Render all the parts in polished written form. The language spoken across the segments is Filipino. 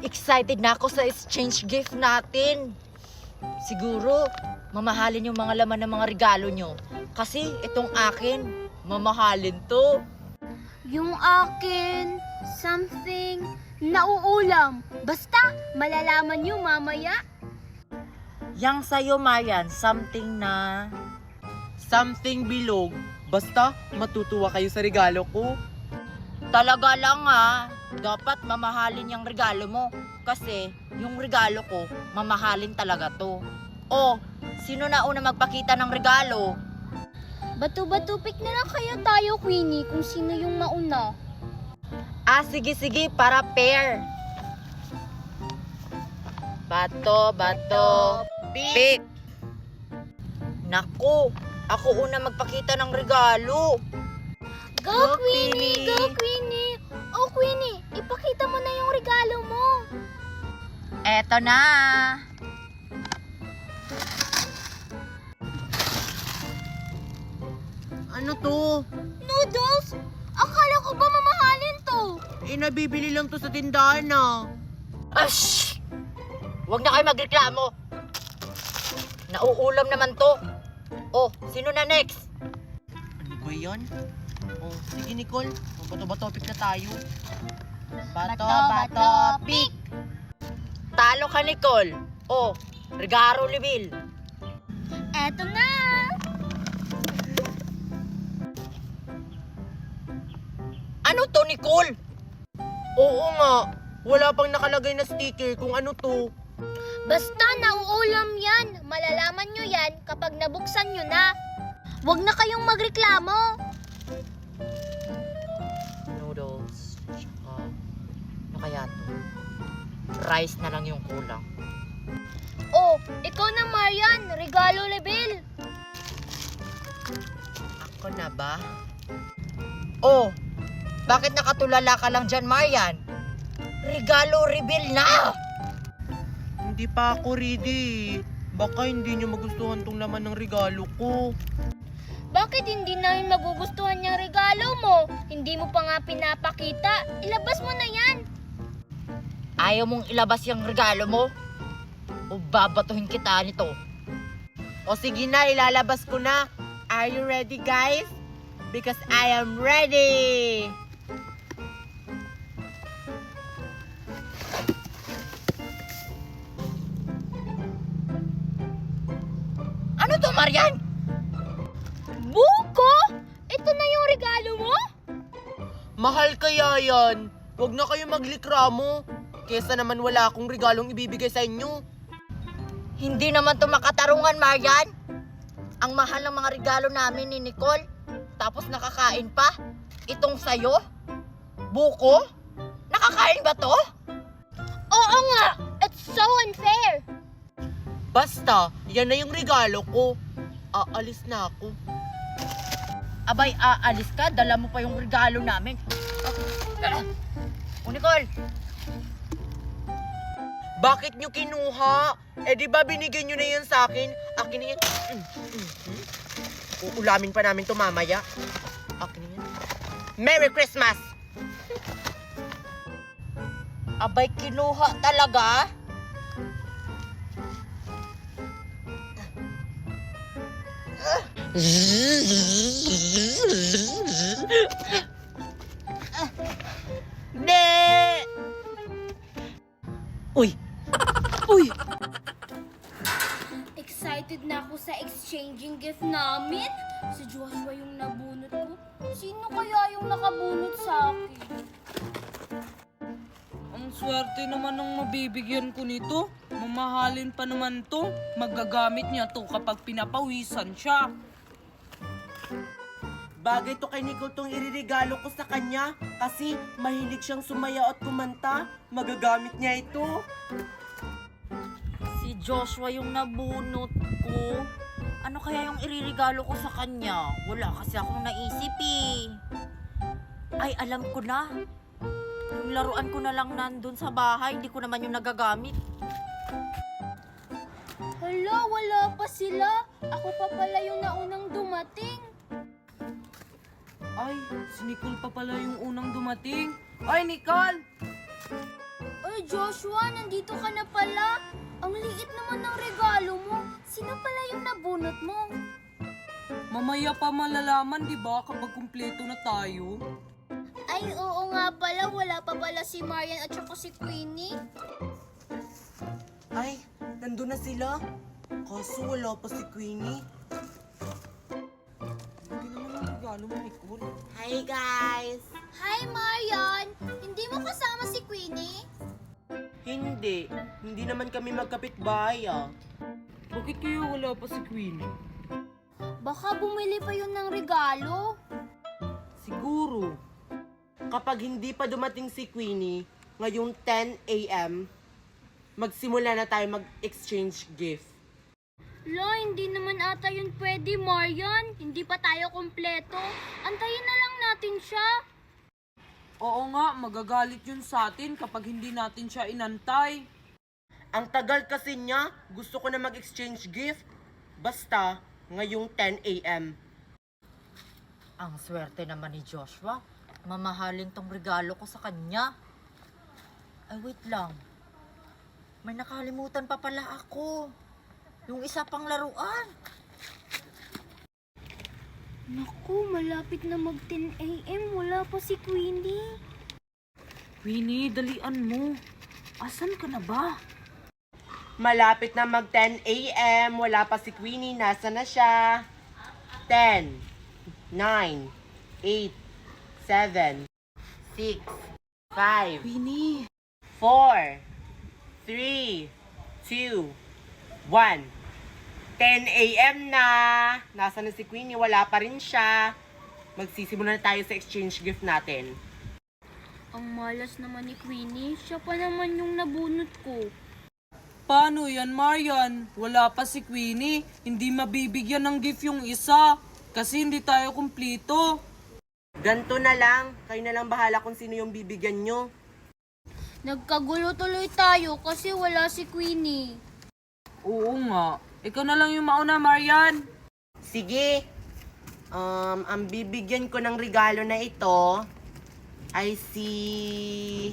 Excited na ako sa exchange gift natin. Siguro, mamahalin yung mga laman ng mga regalo nyo. Kasi itong akin, mamahalin to. Yung akin, something nauulam. Basta, malalaman nyo mamaya. Yang sa'yo, Marian, something na... Something bilog. Basta, matutuwa kayo sa regalo ko. Talaga lang dapat mamahalin yung regalo mo. Kasi yung regalo ko, mamahalin talaga to. O, sino na una magpakita ng regalo? Bato-bato pick na lang kaya tayo, Queenie, kung sino yung mauna. Sige, para pair. Bato, pick. Naku, ako una magpakita ng regalo. Go, Queenie! Go, Queenie! Oh, Queenie, ipakita mo na yung regalo mo. Eto na. Ano to? Noodles? Akala ko ba mamahalin to? Nabibili lang to sa tindahan na. Ash! Huwag na kayo magreklamo. Nauulam naman to. Oh, sino na next? Ano ba yan? Oh, sige Nicole. Bato-topic na tayo. Bato, pick. Talo ka, Nicole. Oh, regalo reveal. Eto na! Ano to, Nicole? Oo nga. Wala pang nakalagay na sticker kung ano to. Basta nauulam yan. Malalaman nyo yan kapag nabuksan nyo na. Huwag na kayong magreklamo. Noodles. Tsaka, ano kaya to? Rice na lang yung kulang. Oh, ikaw na, Marian. Regalo level. Ako na ba? Oh, bakit nakatulala ka lang dyan, Marian? Regalo reveal na! Hindi pa ako ready. Baka hindi nyo magustuhan tong laman ng regalo ko. Bakit hindi namin magugustuhan yung regalo mo? Hindi mo pa nga pinapakita. Ilabas mo na yan. Ayaw mong ilabas yung regalo mo? O babatuhin kita nito? O sige na, ilalabas ko na. Are you ready, guys? Because I am ready! Ano to, Marian? Buko? Ito na yung regalo mo? Mahal kaya yan. Huwag na kayo maglikramo. Kesa naman wala akong regalong ibibigay sa inyo. Hindi naman to makatarungan, Marian. Ang mahal ng mga regalo namin ni Nicole. Tapos nakakain pa. Itong sayo? Buko? Nakakain ba to? Oo nga! It's so unfair! Basta, yan na yung regalo ko. Aalis na ako. Abay, aalis ka. Dala mo pa yung regalo namin. O, Nicole. Bakit nyo kinuha? Eh di ba binigyan nyo na yan sa akin? Akin na yan. Uulamin pa namin to mamaya. Akin na yan. Merry Christmas! Abay, kinuha talaga? Ne! Uy! Uy! Excited na ako sa exchanging gift namin. Si Joshua yung nabunot ko. Sino kaya yung nakabunot sa akin? Ang swerte naman ng mabibigyan ko nito. Mamahalin pa naman to. Magagamit niya to kapag pinapawisan siya. Bagay to kay Nicole tong iririgalo ko sa kanya kasi mahilig siyang sumayaw at kumanta. Magagamit niya ito. Si Joshua yung nabunot ko. Ano kaya yung iririgalo ko sa kanya? Wala kasi akong naisip eh. Ay, alam ko na. Yung laruan ko na lang nandun sa bahay, hindi ko naman yung nagagamit. Hala, wala pa sila. Ako pa pala yung naunang dumating. Ay, si Nicole pa pala yung unang dumating. Ay, Nicole! Ay, Joshua, nandito ka na pala. Ang liit naman ng regalo mo. Sino pala yung nabunot mo? Mamaya pa malalaman, di ba, kapag kumpleto na tayo? Ay, oo nga pala. Wala pa pala si Marian at saka si Queenie. Ay, nandun na sila. Kaso wala pa si Queenie. Hindi naman ang regalo mo, Nicole. Hi guys! Hi, Marian! Hindi mo kasama si Queenie? Hindi naman kami magkapitbahay ah. Bakit kaya wala pa si Queenie? Baka bumili pa yun ng regalo. Siguro. Kapag hindi pa dumating si Queenie, ngayong 10 a.m., magsimula na tayo mag-exchange gift. La, hindi naman ata yun pwede, Marian. Hindi pa tayo kompleto. Antayin na lang natin siya. Oo nga, magagalit yun sa atin kapag hindi natin siya inantay. Ang tagal kasi niya, gusto ko na mag-exchange gift. Basta, ngayong 10 a.m. Ang swerte naman ni Joshua. Mamahalin tong regalo ko sa kanya. Ay, wait lang. May nakalimutan pa pala ako. Yung isa pang laruan. Naku, malapit na mag 10 a.m. Wala pa si Queenie. Queenie, dalian mo. Asan ka na ba? Malapit na mag 10 a.m. Wala pa si Queenie. Nasa na siya? 10, 9, 8, 7, 6, 5, Queenie. 4, 3, 2, 1. 10 a.m. na. Nasa na si Queenie? Wala pa rin siya. Magsisimula na tayo sa exchange gift natin. Ang malas naman ni Queenie. Siya pa naman yung nabunot ko. Paano yan, Marian? Wala pa si Queenie. Hindi mabibigyan ng gift yung isa. Kasi hindi tayo kumplito. Ganto na lang. Kayo na lang bahala kung sino yung bibigyan nyo. Nagkagulo tuloy tayo kasi wala si Queenie. Oo nga. Ikaw na lang yung mauna, Marian. Sige. Ang bibigyan ko ng regalo na ito ay si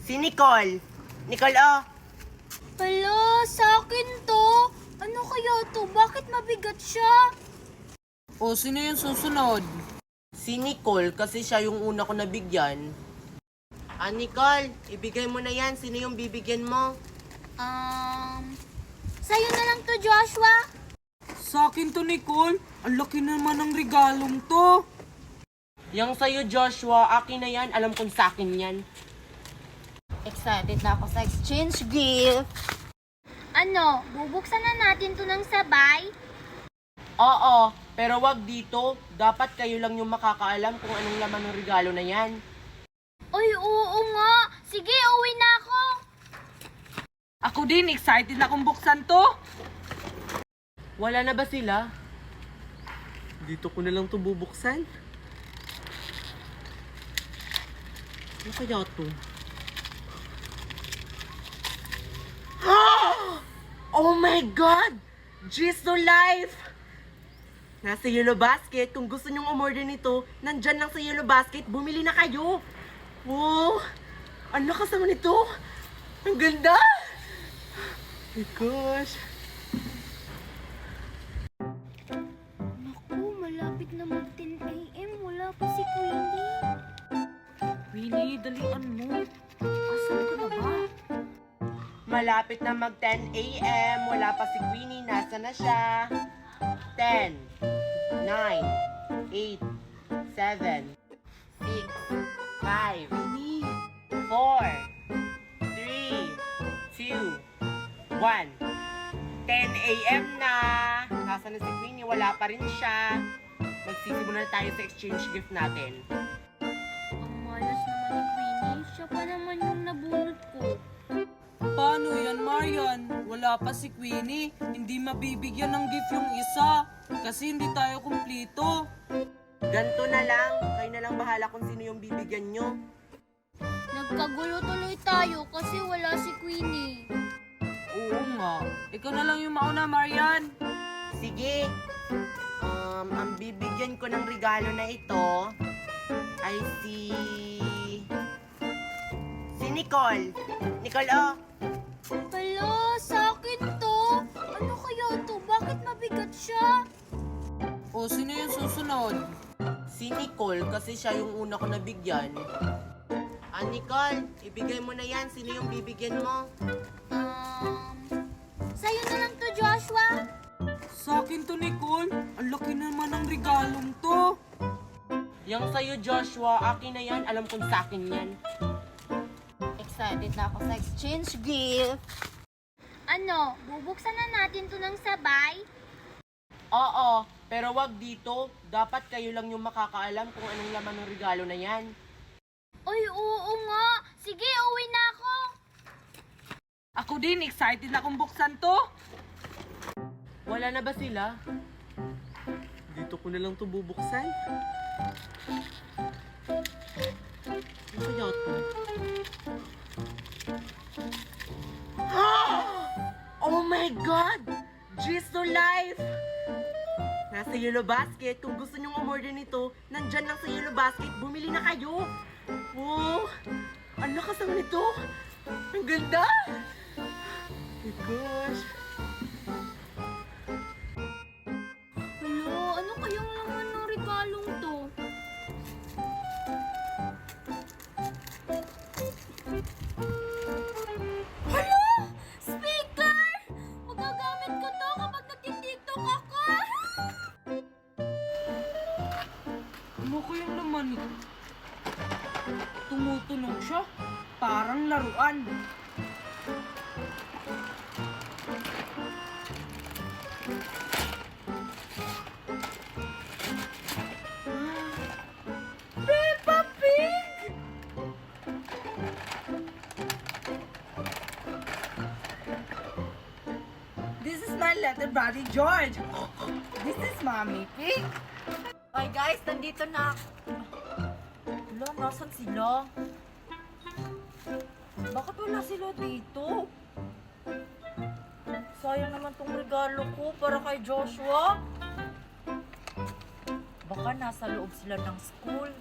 Nicole. Nicole, oh. Hala, sa akin to. Ano kaya to? Bakit mabigat siya? O, sino yung susunod? Si Nicole kasi siya yung una ko nabigyan. Nicole, ibigay mo na yan. Sino yung bibigyan mo? Sa'yo na lang to, Joshua. Sa akin to, Nicole. Ang laki naman ng regalong to. Yang sa'yo, Joshua. Akin na yan. Alam kong sa akin yan. Excited na ako sa exchange gift. Ano, bubuksan na natin to ng sabay? Oo, pero wag dito. Dapat kayo lang yung makakaalam kung anong laman ng regalo na yan. Ay, oo nga. Sige, uwi na ako. Ako din, excited na kung buksan to. Wala na ba sila? Dito ko na lang ito bubuksan. Ano kaya ito? Oh my God! Jiso Life! Nasa Yellow Basket. Kung gusto nyong umorder nito, nandyan lang sa Yellow Basket. Bumili na kayo! Wow! Ano kasama nito? Ang ganda! Oh my gosh! Naku, malapit na mag 10 a.m. Wala pa si Queenie. Queenie, dalian mo. Asan ka na ba? Malapit na mag 10 a.m. Wala pa si Queenie. Nasa na siya? 10, 9, 8, 7, 6, 5, Queenie. 4, 3, 2, 1. 10 a.m. na. Nasa na si Queenie? Wala pa rin siya. Magsisimula na tayo sa exchange gift natin. Ang malas naman ni Queenie. Siya pa naman yung nabunot ko. Paano yan, Marian? Wala pa si Queenie. Hindi mabibigyan ng gift yung isa. Kasi hindi tayo kumplito. Ganto na lang. Kayo na lang bahala kung sino yung bibigyan nyo. Nagkagulo tuloy tayo kasi wala si Queenie. Oo nga. Ikaw na lang yung mauna, Marian. Sige. Ang bibigyan ko ng regalo na ito ay si Nicole. Nicole, oh. Hala, sa akin to. Ano kaya to? Bakit mabigat siya? O, sino yung susunod? Si Nicole kasi siya yung una ko nabigyan. Nicole, ibigay mo na yan. Sino yung bibigyan mo? Sa'yo na lang to, Joshua. Sa akin to, Nicole. Ang laki naman ng regalong to. Yung sa'yo, Joshua, akin na yan. Alam kong sa akin yan. Excited na ako sa exchange gift. Ano, bubuksan na natin to ng sabay? Oo, pero wag dito. Dapat kayo lang yung makakaalam kung anong laman ng regalo na yan. Ay, oo nga. Sige, uwi na ako. Ako din, excited na akong buksan to. Wala na ba sila? Dito ko na lang to bubuksan. Ano kaya to? Oh my God! G's to life! Nasa Yellow Basket. Kung gusto nyong umorder nito, nandyan lang sa Yellow Basket. Bumili na kayo! Oh! Ang lakas ang nito! Ang ganda! Oh my gosh! Hala, ano kayang laman ng regalong to? Hala! Speaker! Magagamit ko to kapag nagtitiktok ako. Ano kayang laman ito? Tumutunog siya. Parang laruan. Peppa Pig! This is my little buddy George. This is Mommy Pig. Ay guys, nandito na. Wala, nasan sila? Bakit wala sila dito? Sayang naman tong regalo ko para kay Joshua. Baka nasa loob sila ng school.